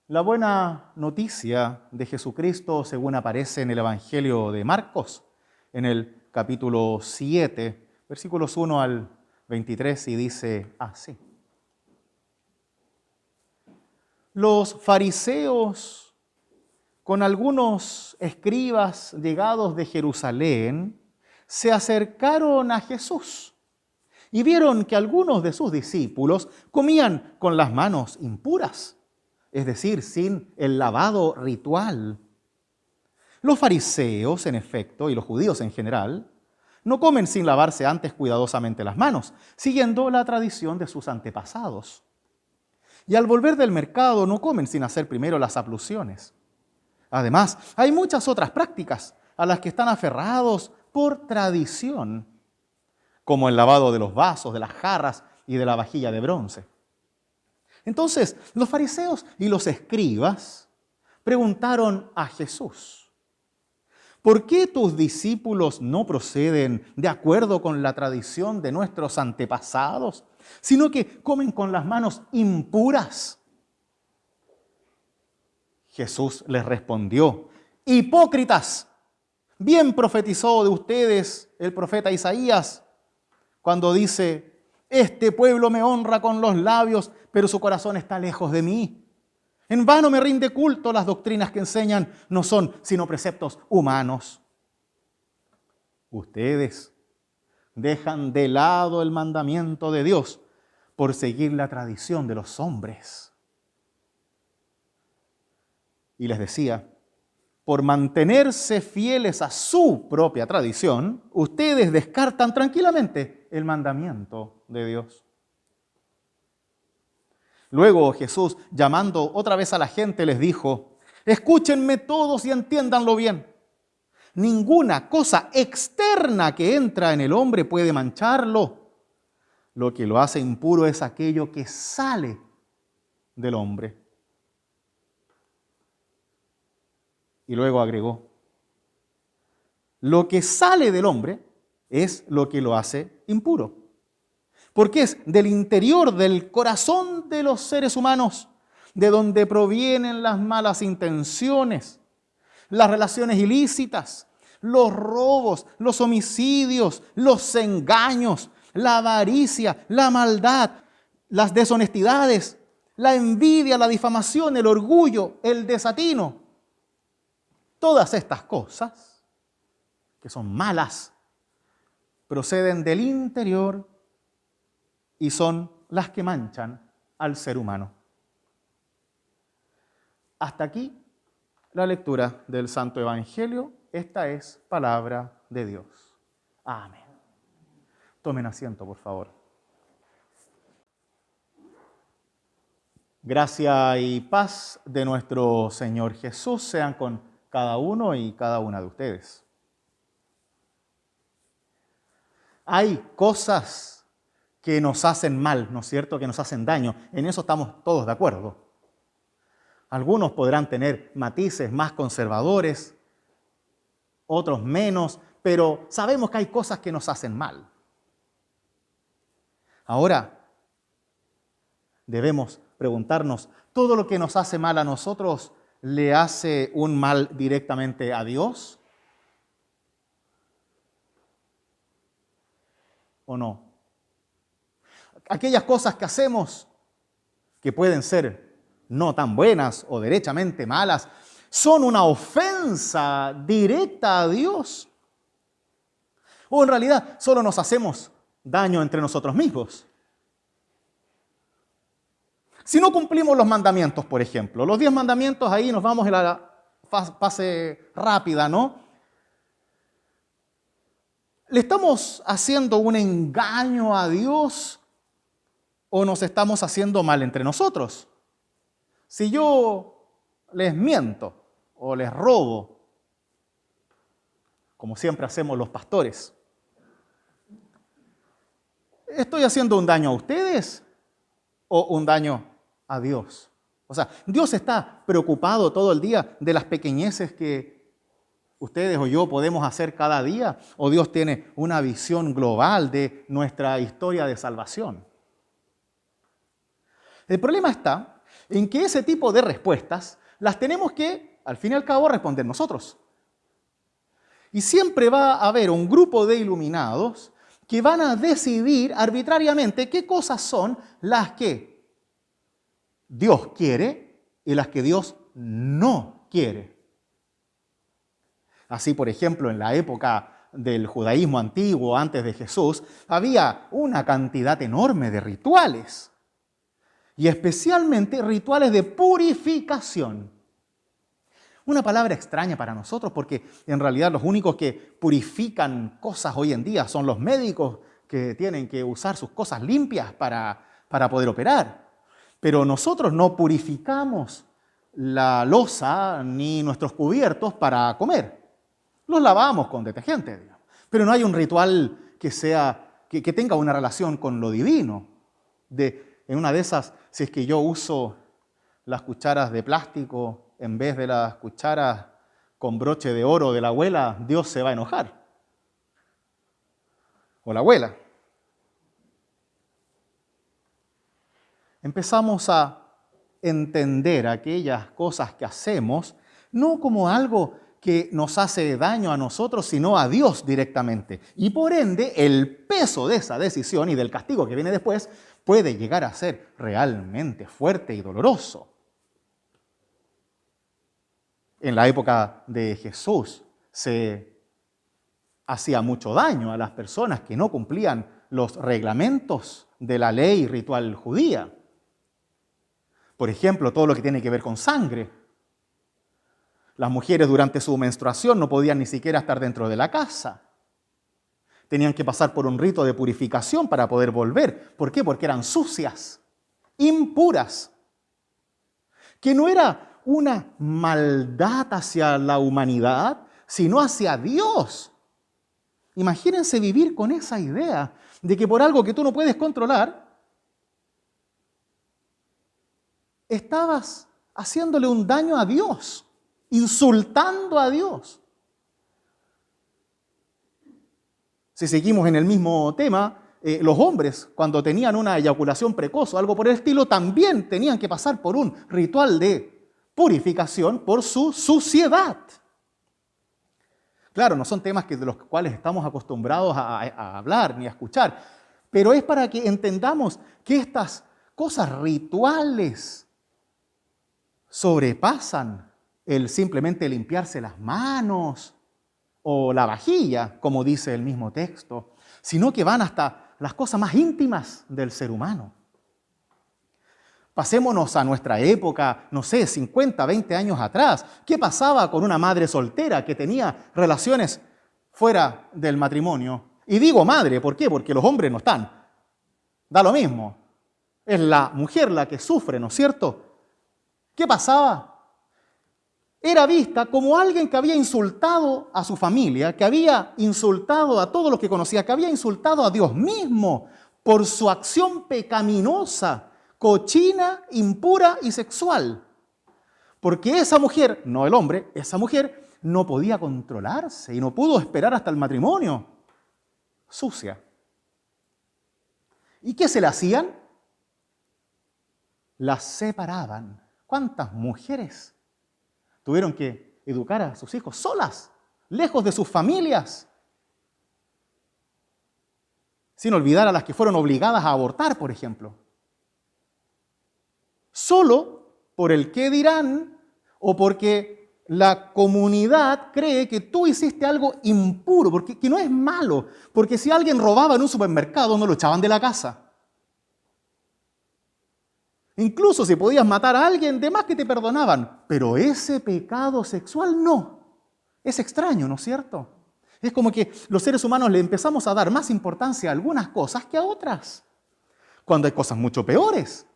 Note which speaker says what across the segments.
Speaker 1: La buena noticia de Jesucristo, según aparece en el Evangelio de Marcos, en el capítulo 7, versículos 1 al 23, y dice así. Los fariseos, con algunos escribas llegados de Jerusalén, se acercaron a Jesús y vieron que algunos de sus discípulos comían con las manos impuras, es decir, sin el lavado ritual. Los fariseos, en efecto, y los judíos en general, no comen sin lavarse antes cuidadosamente las manos, siguiendo la tradición de sus antepasados. Y al volver del mercado no comen sin hacer primero las abluciones. Además, hay muchas otras prácticas a las que están aferrados por tradición, como el lavado de los vasos, de las jarras y de la vajilla de bronce. Entonces, los fariseos y los escribas preguntaron a Jesús: ¿por qué tus discípulos no proceden de acuerdo con la tradición de nuestros antepasados, sino que comen con las manos impuras? Jesús les respondió: hipócritas, bien profetizó de ustedes el profeta Isaías cuando dice: este pueblo me honra con los labios, pero su corazón está lejos de mí. En vano me rinde culto, las doctrinas que enseñan no son sino preceptos humanos. Ustedes dejan de lado el mandamiento de Dios por seguir la tradición de los hombres. Y les decía, por mantenerse fieles a su propia tradición, ustedes descartan tranquilamente el mandamiento de Dios. Luego Jesús, llamando otra vez a la gente, les dijo: escúchenme todos y entiéndanlo bien. Ninguna cosa externa que entra en el hombre puede mancharlo. Lo que lo hace impuro es aquello que sale del hombre. Y luego agregó: lo que sale del hombre es lo que lo hace impuro. Porque es del interior, del corazón de los seres humanos, de donde provienen las malas intenciones, las relaciones ilícitas, los robos, los homicidios, los engaños, la avaricia, la maldad, las deshonestidades, la envidia, la difamación, el orgullo, el desatino. Todas estas cosas, que son malas, proceden del interior y son las que manchan al ser humano. Hasta aquí la lectura del Santo Evangelio. Esta es palabra de Dios. Amén. Tomen asiento, por favor. Gracia y paz de nuestro Señor Jesús sean con cada uno y cada una de ustedes. Hay cosas que nos hacen mal, ¿no es cierto?, que nos hacen daño. En eso estamos todos de acuerdo. Algunos podrán tener matices más conservadores, otros menos, pero sabemos que hay cosas que nos hacen mal. Ahora, debemos preguntarnos, ¿todo lo que nos hace mal a nosotros le hace un mal directamente a Dios? ¿O no? Aquellas cosas que hacemos, que pueden ser no tan buenas o derechamente malas, son una ofensa directa a Dios. O en realidad solo nos hacemos daño entre nosotros mismos. Si no cumplimos los mandamientos, por ejemplo, los 10 mandamientos, ahí nos vamos en la fase rápida, ¿no? ¿Le estamos haciendo un engaño a Dios o nos estamos haciendo mal entre nosotros? Si yo les miento o les robo, como siempre hacemos los pastores, ¿estoy haciendo un daño a ustedes o un daño a Dios? O sea, Dios está preocupado todo el día de las pequeñeces que ustedes o yo podemos hacer cada día, o Dios tiene una visión global de nuestra historia de salvación. El problema está en que ese tipo de respuestas las tenemos que, al fin y al cabo, responder nosotros. Y siempre va a haber un grupo de iluminados que van a decidir arbitrariamente qué cosas son las que Dios quiere y las que Dios no quiere. Así, por ejemplo, en la época del judaísmo antiguo, antes de Jesús, había una cantidad enorme de rituales, y especialmente rituales de purificación. Una palabra extraña para nosotros porque en realidad los únicos que purifican cosas hoy en día son los médicos que tienen que usar sus cosas limpias para poder operar. Pero nosotros no purificamos la loza ni nuestros cubiertos para comer. Los lavamos con detergente, digamos. Pero no hay un ritual que tenga una relación con lo divino. En una de esas, si es que yo uso las cucharas de plástico en vez de las cucharas con broche de oro de la abuela, Dios se va a enojar. O la abuela. Empezamos a entender aquellas cosas que hacemos no como algo que nos hace daño a nosotros, sino a Dios directamente. Y por ende, el peso de esa decisión y del castigo que viene después puede llegar a ser realmente fuerte y doloroso. En la época de Jesús se hacía mucho daño a las personas que no cumplían los reglamentos de la ley ritual judía. Por ejemplo, todo lo que tiene que ver con sangre. Las mujeres durante su menstruación no podían ni siquiera estar dentro de la casa. Tenían que pasar por un rito de purificación para poder volver. ¿Por qué? Porque eran sucias, impuras. Que no era una maldad hacia la humanidad, sino hacia Dios. Imagínense vivir con esa idea de que por algo que tú no puedes controlar, estabas haciéndole un daño a Dios, insultando a Dios. Si seguimos en el mismo tema, los hombres, cuando tenían una eyaculación precoz o algo por el estilo, también tenían que pasar por un ritual de purificación por su suciedad. Claro, no son temas de los cuales estamos acostumbrados a hablar ni a escuchar, pero es para que entendamos que estas cosas rituales sobrepasan el simplemente limpiarse las manos o la vajilla, como dice el mismo texto, sino que van hasta las cosas más íntimas del ser humano. Pasémonos a nuestra época, no sé, 50, 20 años atrás. ¿Qué pasaba con una madre soltera que tenía relaciones fuera del matrimonio? Y digo madre, ¿por qué? Porque los hombres no están. Da lo mismo. Es la mujer la que sufre, ¿no es cierto? ¿Qué pasaba? Era vista como alguien que había insultado a su familia, que había insultado a todos los que conocía, que había insultado a Dios mismo por su acción pecaminosa, cochina, impura y sexual. Porque esa mujer, no el hombre, esa mujer no podía controlarse y no pudo esperar hasta el matrimonio. Sucia. ¿Y qué se le hacían? Las separaban. ¿Cuántas mujeres tuvieron que educar a sus hijos solas, lejos de sus familias? Sin olvidar a las que fueron obligadas a abortar, por ejemplo. Solo por el qué dirán o porque la comunidad cree que tú hiciste algo impuro, porque que no es malo, porque si alguien robaba en un supermercado no lo echaban de la casa. Incluso si podías matar a alguien, de más que te perdonaban, pero ese pecado sexual no. Es extraño, ¿no es cierto? Es como que los seres humanos le empezamos a dar más importancia a algunas cosas que a otras, cuando hay cosas mucho peores.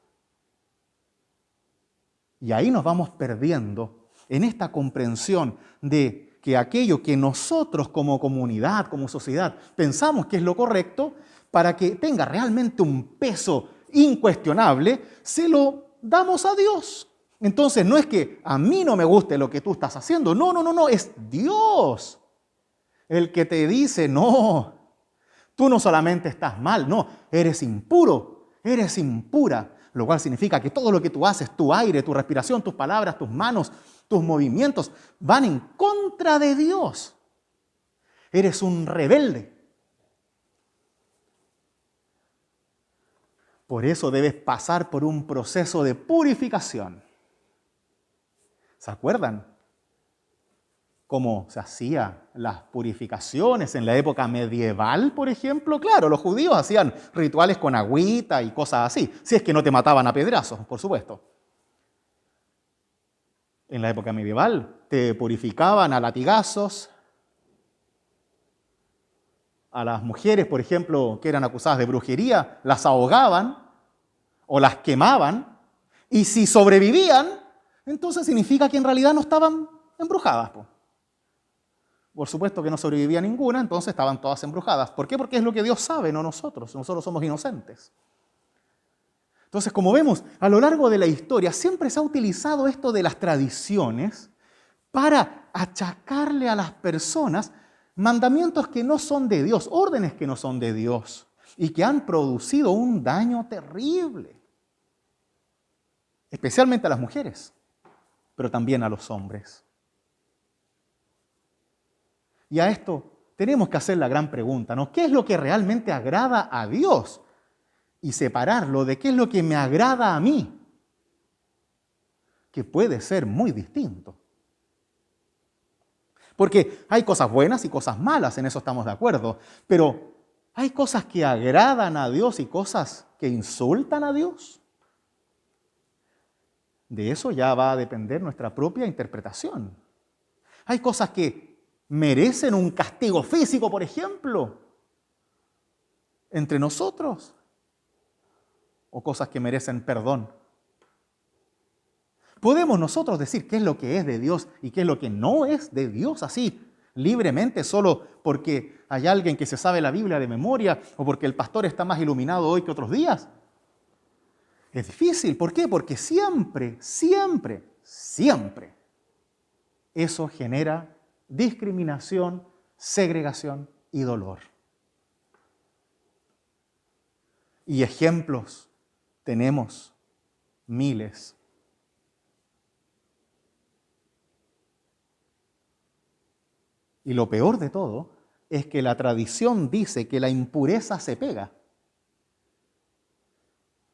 Speaker 1: Y ahí nos vamos perdiendo en esta comprensión de que aquello que nosotros como comunidad, como sociedad, pensamos que es lo correcto, para que tenga realmente un peso incuestionable, se lo damos a Dios. Entonces no es que a mí no me guste lo que tú estás haciendo, no, es Dios el que te dice, no, tú no solamente estás mal, no, eres impuro, eres impura. lo cual significa que todo lo que tú haces, tu aire, tu respiración, tus palabras, tus manos, tus movimientos, van en contra de Dios. Eres un rebelde. Por eso debes pasar por un proceso de purificación. ¿Se acuerdan cómo se hacían las purificaciones en la época medieval, por ejemplo? Claro, los judíos hacían rituales con agüita y cosas así, si es que no te mataban a pedrazos, por supuesto. En la época medieval te purificaban a latigazos. A las mujeres, por ejemplo, que eran acusadas de brujería, las ahogaban o las quemaban, y si sobrevivían, entonces significa que en realidad no estaban embrujadas. Por supuesto que no sobrevivía ninguna, entonces estaban todas embrujadas. ¿Por qué? Porque es lo que Dios sabe, no nosotros. Nosotros somos inocentes. Entonces, como vemos, a lo largo de la historia siempre se ha utilizado esto de las tradiciones para achacarle a las personas mandamientos que no son de Dios, órdenes que no son de Dios y que han producido un daño terrible, especialmente a las mujeres, pero también a los hombres. Y a esto tenemos que hacer la gran pregunta, ¿no? ¿Qué es lo que realmente agrada a Dios? Y separarlo de qué es lo que me agrada a mí, que puede ser muy distinto. Porque hay cosas buenas y cosas malas, en eso estamos de acuerdo, pero hay cosas que agradan a Dios y cosas que insultan a Dios. De eso ya va a depender nuestra propia interpretación. Hay cosas que merecen un castigo físico, por ejemplo, entre nosotros, o cosas que merecen perdón. ¿Podemos nosotros decir qué es lo que es de Dios y qué es lo que no es de Dios así, libremente, solo porque hay alguien que se sabe la Biblia de memoria o porque el pastor está más iluminado hoy que otros días? Es difícil. ¿Por qué? Porque siempre eso genera discriminación, segregación y dolor. Y ejemplos tenemos miles. Y lo peor de todo es que la tradición dice que la impureza se pega.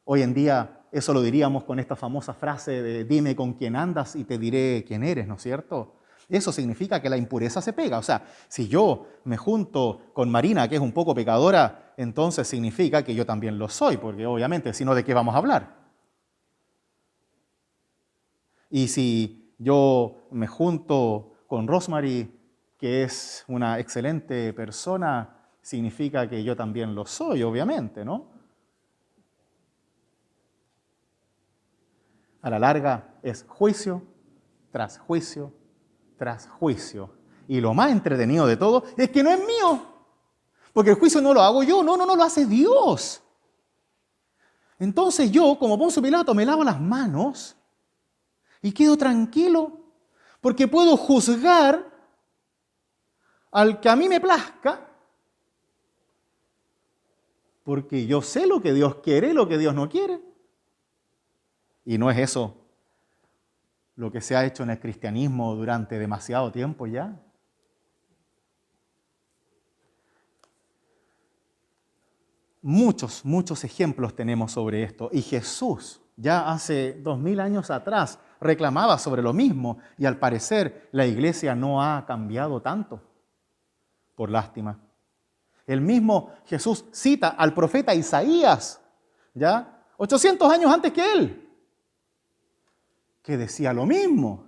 Speaker 1: Hoy en día eso lo diríamos con esta famosa frase de dime con quién andas y te diré quién eres, ¿no es cierto? Eso significa que la impureza se pega. O sea, si yo me junto con Marina, que es un poco pecadora, entonces significa que yo también lo soy, porque obviamente, si no, ¿de qué vamos a hablar? Y si yo me junto con Rosemary, que es una excelente persona, significa que yo también lo soy, obviamente, ¿no? A la larga es juicio tras juicio tras juicio. Y lo más entretenido de todo es que no es mío, porque el juicio no lo hago yo, no lo hace Dios. Entonces yo, como Poncio Pilato, me lavo las manos y quedo tranquilo, porque puedo juzgar al que a mí me plazca, porque yo sé lo que Dios quiere y lo que Dios no quiere. Y no es eso lo que se ha hecho en el cristianismo durante demasiado tiempo ya. Muchos ejemplos tenemos sobre esto. Y Jesús, ya hace 2000 años atrás, reclamaba sobre lo mismo. Y al parecer la iglesia no ha cambiado tanto. Por lástima. El mismo Jesús cita al profeta Isaías, ¿ya? 800 años antes que él, que decía lo mismo,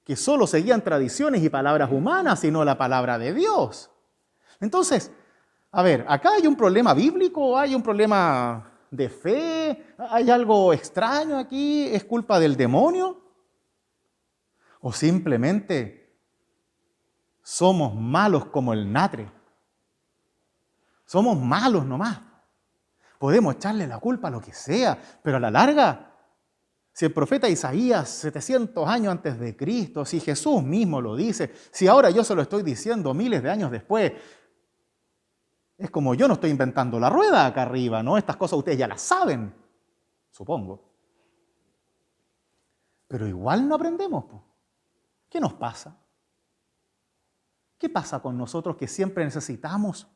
Speaker 1: que solo seguían tradiciones y palabras humanas y no la palabra de Dios. Entonces, a ver, ¿acá hay un problema bíblico? ¿Hay un problema de fe? ¿Hay algo extraño aquí? ¿Es culpa del demonio? ¿O simplemente somos malos como el natre? Somos malos nomás. Podemos echarle la culpa a lo que sea, pero a la larga, si el profeta Isaías, 700 años antes de Cristo, si Jesús mismo lo dice, si ahora yo se lo estoy diciendo miles de años después, Es como yo no estoy inventando la rueda acá arriba, ¿no? Estas cosas ustedes ya las saben, supongo. Pero igual no aprendemos, po. ¿Qué nos pasa? ¿Qué pasa con nosotros que siempre necesitamos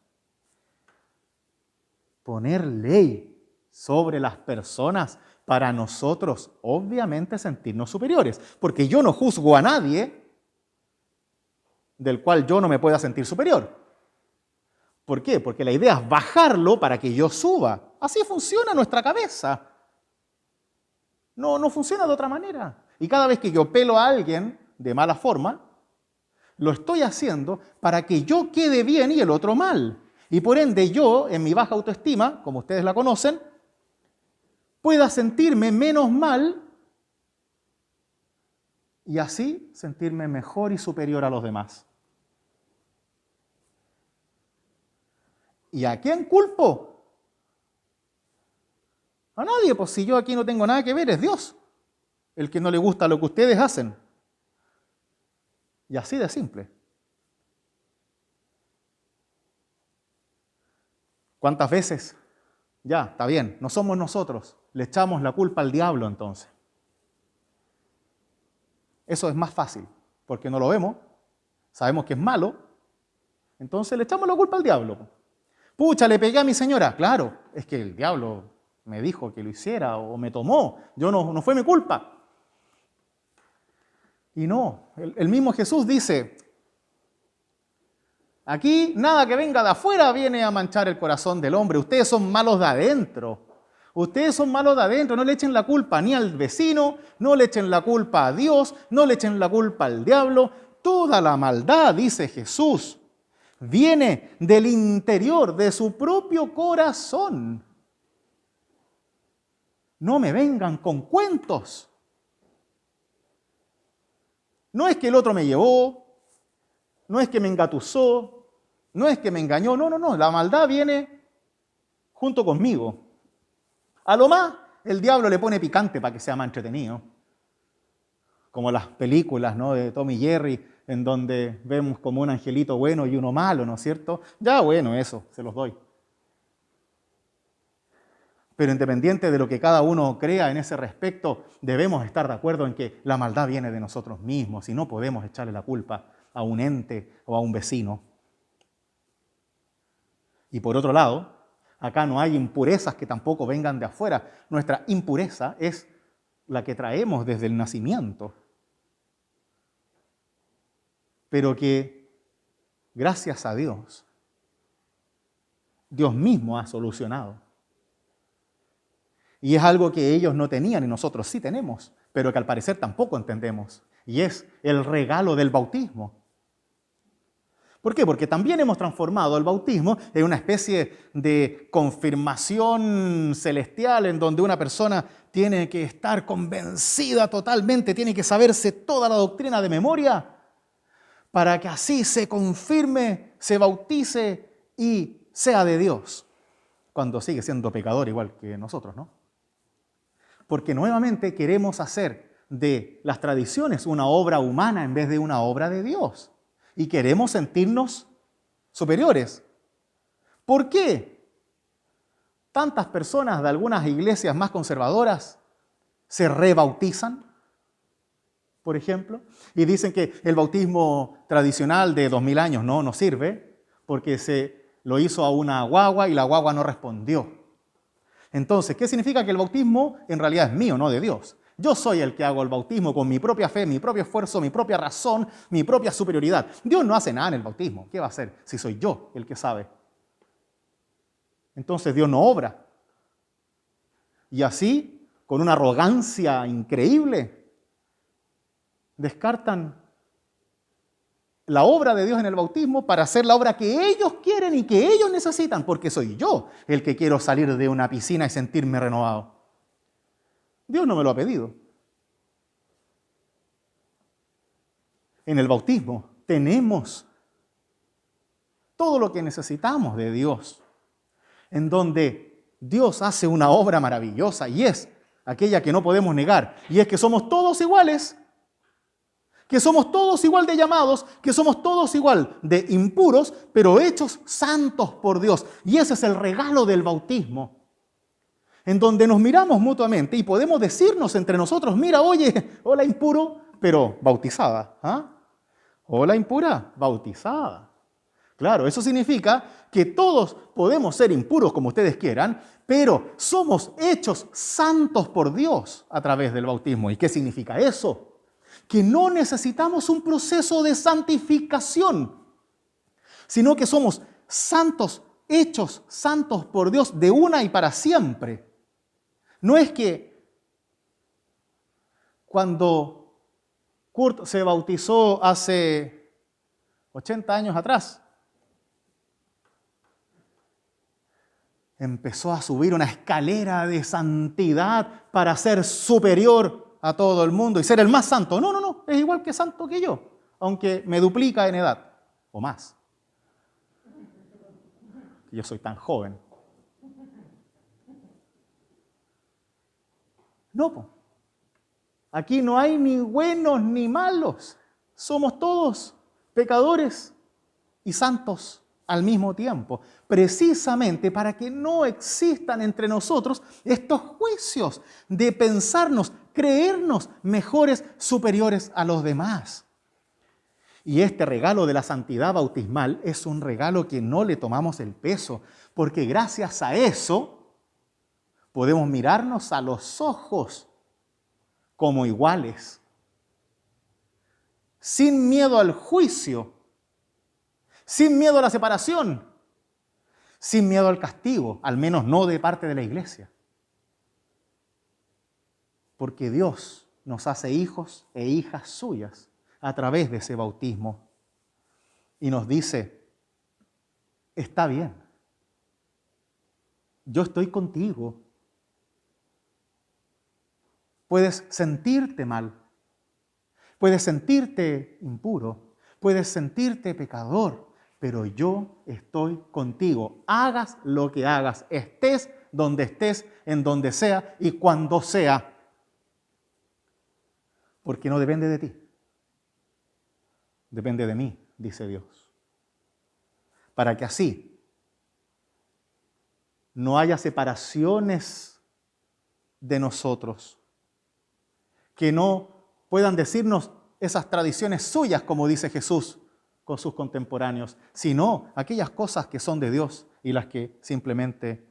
Speaker 1: poner ley sobre las personas para nosotros, obviamente, sentirnos superiores? Porque yo no juzgo a nadie del cual yo no me pueda sentir superior. ¿Por qué? Porque la idea es bajarlo para que yo suba. Así funciona nuestra cabeza. No funciona de otra manera. Y cada vez que yo pelo a alguien de mala forma, lo estoy haciendo para que yo quede bien y el otro mal. Y por ende yo, en mi baja autoestima, como ustedes la conocen, pueda sentirme menos mal y así sentirme mejor y superior a los demás. ¿Y a quién culpo? A nadie, pues si yo aquí no tengo nada que ver, es Dios el que no le gusta lo que ustedes hacen. Y así de simple. ¿Cuántas veces? Ya, está bien, no somos nosotros. Le echamos la culpa al diablo entonces. Eso es más fácil, porque no lo vemos, sabemos que es malo, entonces le echamos la culpa al diablo. Pucha, le pegué a mi señora. Claro, es que el diablo me dijo que lo hiciera o me tomó. No fue mi culpa. Y no, el mismo Jesús dice, aquí nada que venga de afuera viene a manchar el corazón del hombre. Ustedes son malos de adentro. Ustedes son malos de adentro. No le echen la culpa ni al vecino, no le echen la culpa a Dios, no le echen la culpa al diablo. Toda la maldad, dice Jesús, viene del interior, de su propio corazón. No me vengan con cuentos. No es que el otro me llevó, no es que me engatusó, no es que me engañó, no. La maldad viene junto conmigo. A lo más, el diablo le pone picante para que sea más entretenido. Como las películas, ¿no?, de Tom y Jerry, en donde vemos como un angelito bueno y uno malo, ¿no es cierto? Ya bueno, eso, se los doy. Pero independiente de lo que cada uno crea en ese respecto, debemos estar de acuerdo en que la maldad viene de nosotros mismos y no podemos echarle la culpa a un ente o a un vecino. Y por otro lado, acá no hay impurezas que tampoco vengan de afuera. Nuestra impureza es la que traemos desde el nacimiento, pero que, gracias a Dios, Dios mismo ha solucionado. Y es algo que ellos no tenían y nosotros sí tenemos, pero que al parecer tampoco entendemos. Y es el regalo del bautismo. ¿Por qué? Porque también hemos transformado el bautismo en una especie de confirmación celestial en donde una persona tiene que estar convencida totalmente, tiene que saberse toda la doctrina de memoria para que así se confirme, se bautice y sea de Dios, cuando sigue siendo pecador igual que nosotros, ¿no? Porque nuevamente queremos hacer de las tradiciones una obra humana en vez de una obra de Dios. Y queremos sentirnos superiores. ¿Por qué tantas personas de algunas iglesias más conservadoras se rebautizan, por ejemplo? Y dicen que el bautismo tradicional de 2000 años no sirve porque se lo hizo a una guagua y la guagua no respondió. Entonces, ¿qué significa? Que el bautismo en realidad es mío, no de Dios. Yo soy el que hago el bautismo con mi propia fe, mi propio esfuerzo, mi propia razón, mi propia superioridad. Dios no hace nada en el bautismo. ¿Qué va a hacer si soy yo el que sabe? Entonces Dios no obra. Y así, con una arrogancia increíble, descartan la obra de Dios en el bautismo para hacer la obra que ellos quieren y que ellos necesitan, porque soy yo el que quiero salir de una piscina y sentirme renovado. Dios no me lo ha pedido. En el bautismo tenemos todo lo que necesitamos de Dios, en donde Dios hace una obra maravillosa y es aquella que no podemos negar, y es que somos todos iguales, que somos todos igual de llamados, que somos todos igual de impuros, pero hechos santos por Dios. Y ese es el regalo del bautismo, en donde nos miramos mutuamente y podemos decirnos entre nosotros, mira, oye, hola impuro, pero bautizada. ¿Ah? Hola impura, bautizada. Claro, eso significa que todos podemos ser impuros como ustedes quieran, pero somos hechos santos por Dios a través del bautismo. ¿Y qué significa eso? Que no necesitamos un proceso de santificación, sino que somos santos, hechos santos por Dios de una y para siempre. No es que cuando Kurt se bautizó hace 80 años atrás, empezó a subir una escalera de santidad para ser superior a todo el mundo y ser el más santo. No, no, no, es igual que santo que yo, aunque me duplica en edad o más. Yo soy tan joven. No, po. Aquí no hay ni buenos ni malos. Somos todos pecadores y santos al mismo tiempo, precisamente para que no existan entre nosotros estos juicios de pensarnos, creernos mejores, superiores a los demás. Y este regalo de la santidad bautismal es un regalo que no le tomamos el peso, porque gracias a eso podemos mirarnos a los ojos como iguales, sin miedo al juicio, sin miedo a la separación, sin miedo al castigo, al menos no de parte de la iglesia. Porque Dios nos hace hijos e hijas suyas a través de ese bautismo. Y nos dice, está bien, yo estoy contigo. Puedes sentirte mal, puedes sentirte impuro, puedes sentirte pecador, pero yo estoy contigo. Hagas lo que hagas, estés donde estés, en donde sea y cuando sea. Porque no depende de ti. Depende de mí, dice Dios. Para que así no haya separaciones de nosotros. Que no puedan decirnos esas tradiciones suyas, como dice Jesús con sus contemporáneos, sino aquellas cosas que son de Dios y las que simplemente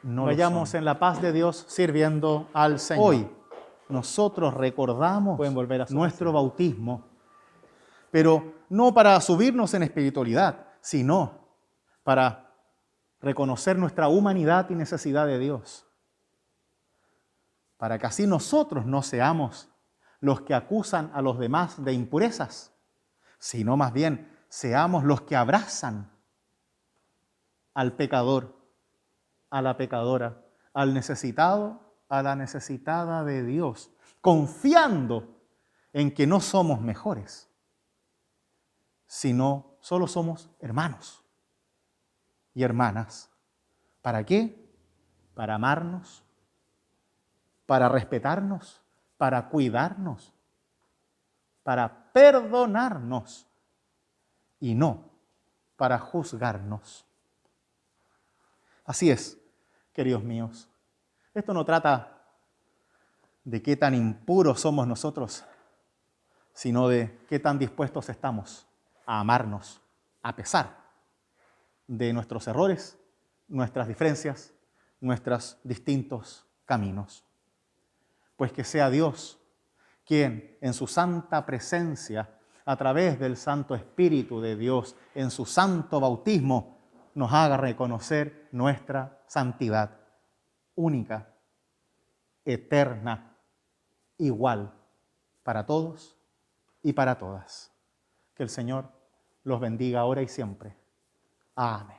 Speaker 1: no lo son. Vayamos en la paz de Dios sirviendo al Señor. Hoy nosotros recordamos nuestro bautismo, pero no para subirnos en espiritualidad, sino para reconocer nuestra humanidad y necesidad de Dios. Para que así nosotros no seamos los que acusan a los demás de impurezas, sino más bien seamos los que abrazan al pecador, a la pecadora, al necesitado, a la necesitada de Dios, confiando en que no somos mejores, sino solo somos hermanos y hermanas. ¿Para qué? Para amarnos, para respetarnos, para cuidarnos, para perdonarnos y no para juzgarnos. Así es, queridos míos. Esto no trata de qué tan impuros somos nosotros, sino de qué tan dispuestos estamos a amarnos a pesar de nuestros errores, nuestras diferencias, nuestros distintos caminos. Pues que sea Dios quien en su santa presencia, a través del Santo Espíritu de Dios, en su santo bautismo, nos haga reconocer nuestra santidad única, eterna, igual para todos y para todas. Que el Señor los bendiga ahora y siempre. Amén.